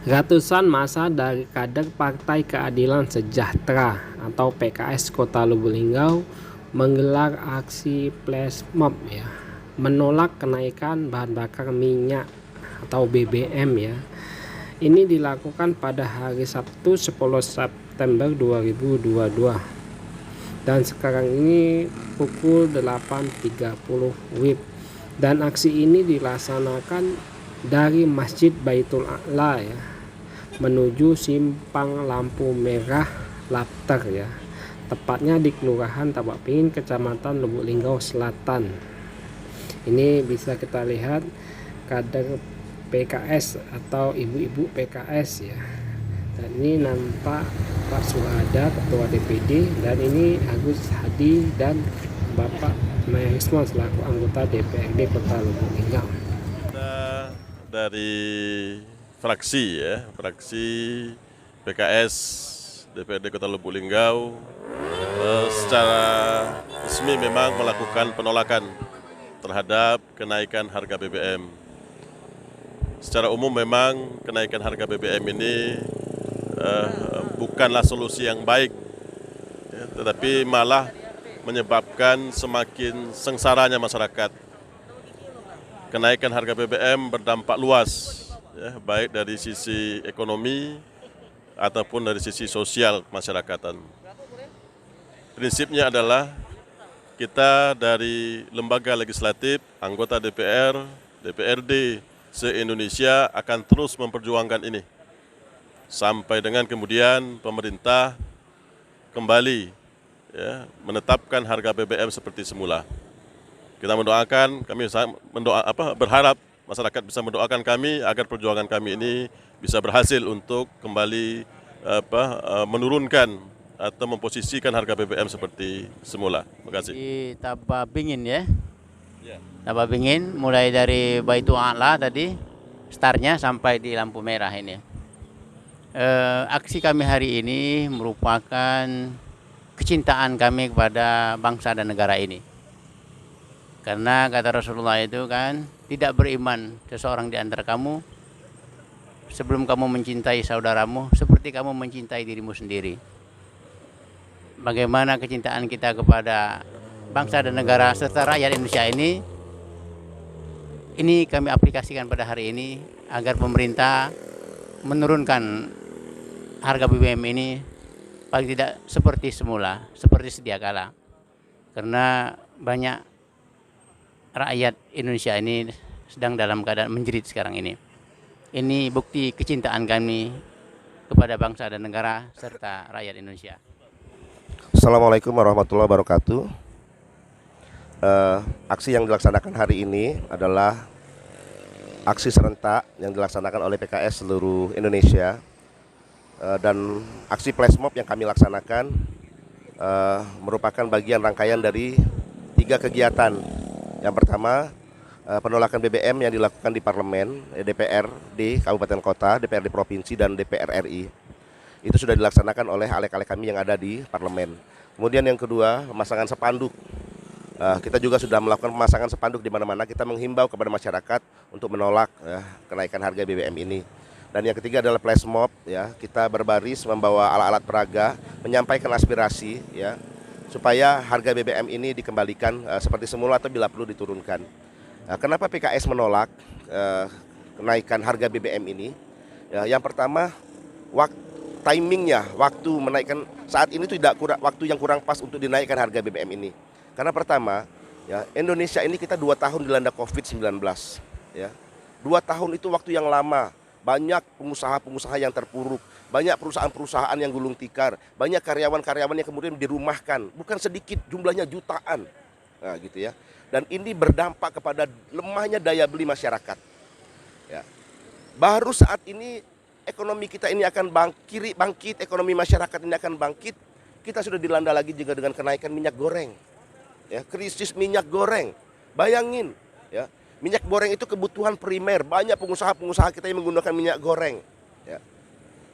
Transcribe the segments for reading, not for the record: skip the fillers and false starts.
Ratusan massa dari kader Partai Keadilan Sejahtera atau PKS Kota Lubuk Linggau menggelar aksi flash mob ya, menolak kenaikan bahan bakar minyak atau BBM ya. Ini dilakukan pada hari Sabtu 10 September 2022 dan sekarang ini pukul 8.30 WIB, dan aksi ini dilaksanakan dari Masjid Baitul A'la ya, menuju simpang lampu merah Lapter ya, tepatnya di Kelurahan Tabak Pingin, Kecamatan Lubuk Linggau Selatan. Ini bisa kita lihat kader PKS atau ibu-ibu PKS ya, dan ini nampak Pak Suhada Ketua DPD, dan ini Agus Hadi dan Bapak Mayaismo selaku anggota DPRD Kota Lubuk Linggau. Dari fraksi PKS DPRD Kota Lubuk Linggau secara resmi memang melakukan penolakan terhadap kenaikan harga BBM. Secara umum memang kenaikan harga BBM ini bukanlah solusi yang baik, ya, tetapi malah menyebabkan semakin sengsaranya masyarakat. Kenaikan harga BBM berdampak luas, ya, baik dari sisi ekonomi ataupun dari sisi sosial kemasyarakatan. Prinsipnya adalah kita dari lembaga legislatif, anggota DPR, DPRD se-Indonesia akan terus memperjuangkan ini sampai dengan kemudian pemerintah kembali, ya, menetapkan harga BBM seperti semula. Kita mendoakan, berharap masyarakat bisa mendoakan kami agar perjuangan kami ini bisa berhasil untuk kembali menurunkan atau memposisikan harga BBM seperti semula. Terima kasih. Di Tabak Pingin ya. Tabak Pingin mulai dari Baitul A'la tadi startnya sampai di lampu merah ini. Aksi kami hari ini merupakan kecintaan kami kepada bangsa dan negara ini. Karena kata Rasulullah itu kan, tidak beriman seseorang di antara kamu sebelum kamu mencintai saudaramu seperti kamu mencintai dirimu sendiri. Bagaimana kecintaan kita kepada bangsa dan negara serta rakyat Indonesia ini kami aplikasikan pada hari ini agar pemerintah menurunkan harga BBM ini paling tidak seperti semula, seperti sedia kala. Karena banyak rakyat Indonesia ini sedang dalam keadaan menjerit sekarang ini. Ini bukti kecintaan kami kepada bangsa dan negara serta rakyat Indonesia. Assalamualaikum warahmatullahi wabarakatuh. Aksi yang dilaksanakan hari ini adalah aksi serentak yang dilaksanakan oleh PKS seluruh Indonesia, dan aksi flash mob yang kami laksanakan merupakan bagian rangkaian dari 3 kegiatan. Yang pertama, penolakan BBM yang dilakukan di parlemen, DPRD Kabupaten Kota, DPRD Provinsi, dan DPR RI. Itu sudah dilaksanakan oleh alek-alek kami yang ada di parlemen. Kemudian yang kedua, pemasangan spanduk. Kita juga sudah melakukan pemasangan spanduk di mana-mana. Kita menghimbau kepada masyarakat untuk menolak kenaikan harga BBM ini. Dan yang ketiga adalah flash mob, ya. Kita berbaris membawa alat-alat peraga, menyampaikan aspirasi, ya, supaya harga BBM ini dikembalikan seperti semula atau bila perlu diturunkan. Kenapa PKS menolak kenaikan harga BBM ini? Ya, yang pertama, timingnya, waktu menaikkan saat ini tidak waktu yang kurang pas untuk dinaikkan harga BBM ini. Karena pertama, ya, Indonesia ini kita 2 tahun dilanda COVID-19. Ya. 2 tahun itu waktu yang lama. Banyak pengusaha-pengusaha yang terpuruk, banyak perusahaan-perusahaan yang gulung tikar, banyak karyawan-karyawan yang kemudian dirumahkan, bukan sedikit, jumlahnya jutaan, nah, gitu ya. Dan ini berdampak kepada lemahnya daya beli masyarakat. Ya. Baru saat ini ekonomi kita ini akan bangkit, ekonomi masyarakat ini akan bangkit. Kita sudah dilanda lagi juga dengan kenaikan minyak goreng, ya, krisis minyak goreng. Bayangin, ya. Minyak goreng itu kebutuhan primer, banyak pengusaha-pengusaha kita yang menggunakan minyak goreng. Ya.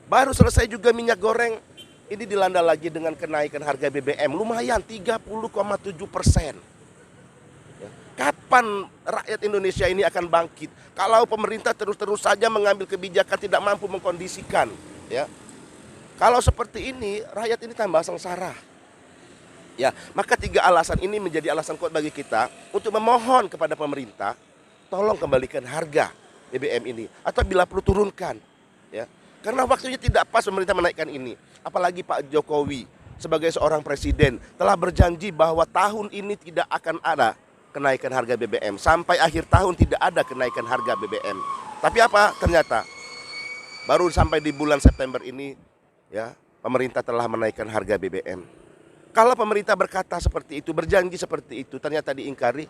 Baru selesai juga minyak goreng, ini dilanda lagi dengan kenaikan harga BBM, lumayan 30,7%. Ya. Kapan rakyat Indonesia ini akan bangkit kalau pemerintah terus-terus saja mengambil kebijakan tidak mampu mengkondisikan, ya. Kalau seperti ini, rakyat ini tambah sengsara. Ya, maka 3 alasan ini menjadi alasan kuat bagi kita untuk memohon kepada pemerintah, tolong kembalikan harga BBM ini atau bila perlu turunkan, ya. Karena waktunya tidak pas pemerintah menaikkan ini. Apalagi Pak Jokowi sebagai seorang presiden telah berjanji bahwa tahun ini tidak akan ada kenaikan harga BBM. Sampai akhir tahun tidak ada kenaikan harga BBM. Tapi apa? Ternyata baru sampai di bulan September ini, ya, pemerintah telah menaikkan harga BBM. Kalau pemerintah berkata seperti itu, berjanji seperti itu, ternyata diingkari,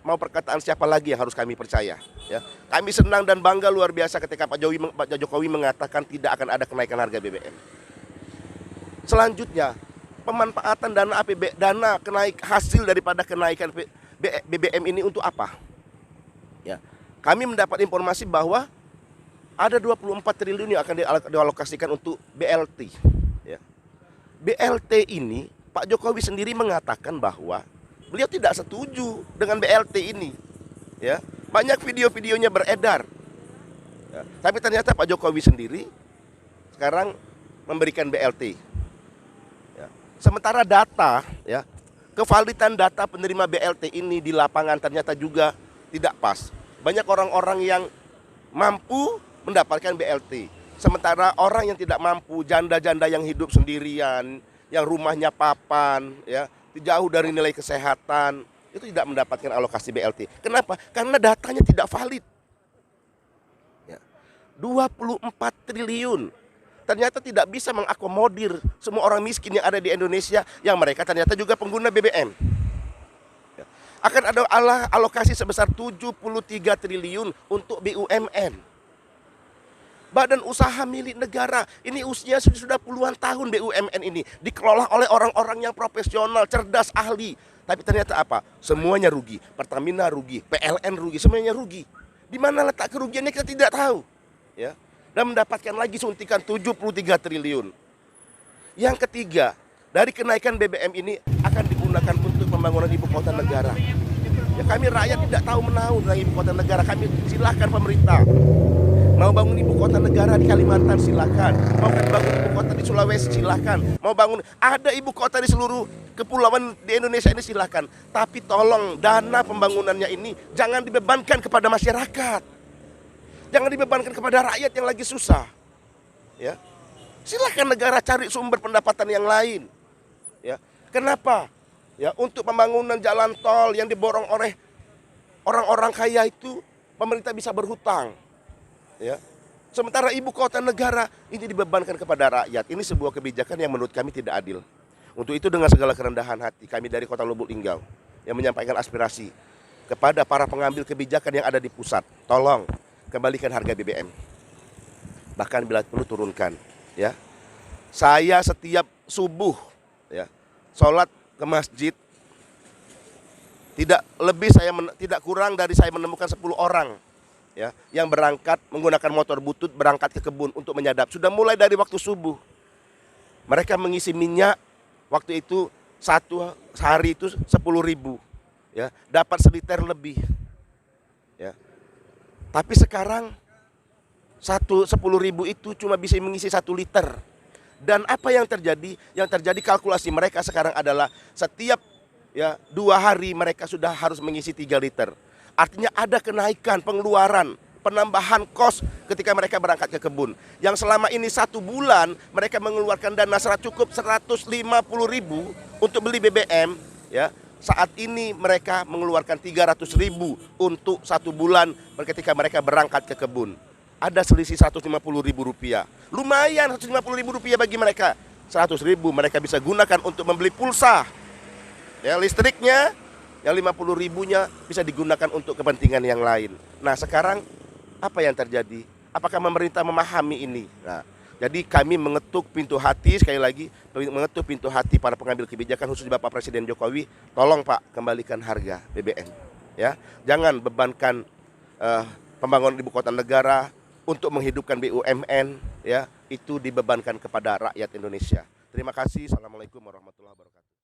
mau perkataan siapa lagi yang harus kami percaya, ya. Kami senang dan bangga luar biasa ketika Pak Jokowi mengatakan tidak akan ada kenaikan harga BBM. Selanjutnya, pemanfaatan dana hasil daripada kenaikan BBM ini untuk apa? Ya. Kami mendapat informasi bahwa ada 24 triliun yang akan dialokasikan untuk BLT, ya. BLT ini Pak Jokowi sendiri mengatakan bahwa beliau tidak setuju dengan BLT ini, ya. Banyak video-videonya beredar, ya. Tapi ternyata Pak Jokowi sendiri sekarang memberikan BLT, ya. Sementara data, ya, kevalidan data penerima BLT ini di lapangan ternyata juga tidak pas. Banyak orang-orang yang mampu mendapatkan BLT, sementara orang yang tidak mampu, janda-janda yang hidup sendirian, yang rumahnya papan, ya, jauh dari nilai kesehatan, itu tidak mendapatkan alokasi BLT. Kenapa? Karena datanya tidak valid, ya. 24 triliun ternyata tidak bisa mengakomodir semua orang miskin yang ada di Indonesia, yang mereka ternyata juga pengguna BBM, ya. Akan ada alokasi sebesar 73 triliun untuk BUMN, badan usaha milik negara. Ini usia sudah puluhan tahun BUMN ini dikelola oleh orang-orang yang profesional, cerdas, ahli. Tapi ternyata apa? Semuanya rugi. Pertamina rugi, PLN rugi, semuanya rugi. Di mana letak kerugiannya kita tidak tahu, ya. Dan mendapatkan lagi suntikan 73 triliun. Yang ketiga, dari kenaikan BBM ini akan digunakan untuk pembangunan ibu kota negara. Ya, kami rakyat tidak tahu menahu tentang ibu kota negara. Kami silahkan pemerintah. Mau bangun ibu kota negara di Kalimantan, silakan. Mau bangun ibu kota di Sulawesi, silakan. Mau bangun, ada ibu kota di seluruh kepulauan di Indonesia ini, silakan. Tapi tolong dana pembangunannya ini jangan dibebankan kepada masyarakat, jangan dibebankan kepada rakyat yang lagi susah, ya. Silakan negara cari sumber pendapatan yang lain, ya. Kenapa? Ya, untuk pembangunan jalan tol yang diborong oleh orang-orang kaya itu pemerintah bisa berhutang, ya. Sementara ibu kota negara ini dibebankan kepada rakyat. Ini sebuah kebijakan yang menurut kami tidak adil. Untuk itu dengan segala kerendahan hati kami dari Kota Lubuk Linggau yang menyampaikan aspirasi kepada para pengambil kebijakan yang ada di pusat, tolong kembalikan harga BBM. Bahkan bila perlu turunkan, ya. Saya setiap subuh, ya, sholat ke masjid, tidak kurang dari saya menemukan 10 orang, ya, yang berangkat menggunakan motor butut berangkat ke kebun untuk menyadap. Sudah mulai dari waktu subuh. Mereka mengisi minyak waktu itu satu hari itu 10.000, ya, dapat seliter lebih, ya. Tapi sekarang 10.000 itu cuma bisa mengisi 1 liter. Dan apa yang terjadi? Yang terjadi kalkulasi mereka sekarang adalah setiap, ya, 2 hari mereka sudah harus mengisi 3 liter. Artinya ada kenaikan pengeluaran, penambahan kos ketika mereka berangkat ke kebun. Yang selama ini 1 bulan mereka mengeluarkan dana cukup 150.000 untuk beli BBM, ya. Saat ini mereka mengeluarkan 300.000 untuk 1 bulan ketika mereka berangkat ke kebun. Ada selisih 150.000 rupiah. Lumayan 150.000 rupiah bagi mereka. 100.000 mereka bisa gunakan untuk membeli pulsa, ya, listriknya. Yang 50.000-nya bisa digunakan untuk kepentingan yang lain. Nah, sekarang apa yang terjadi? Apakah pemerintah memahami ini? Nah, jadi kami mengetuk pintu hati, sekali lagi mengetuk pintu hati para pengambil kebijakan khususnya Bapak Presiden Jokowi, tolong Pak kembalikan harga BBM, ya. Jangan bebankan pembangunan ibu kota negara untuk menghidupkan BUMN, ya, itu dibebankan kepada rakyat Indonesia. Terima kasih. Assalamualaikum warahmatullahi wabarakatuh.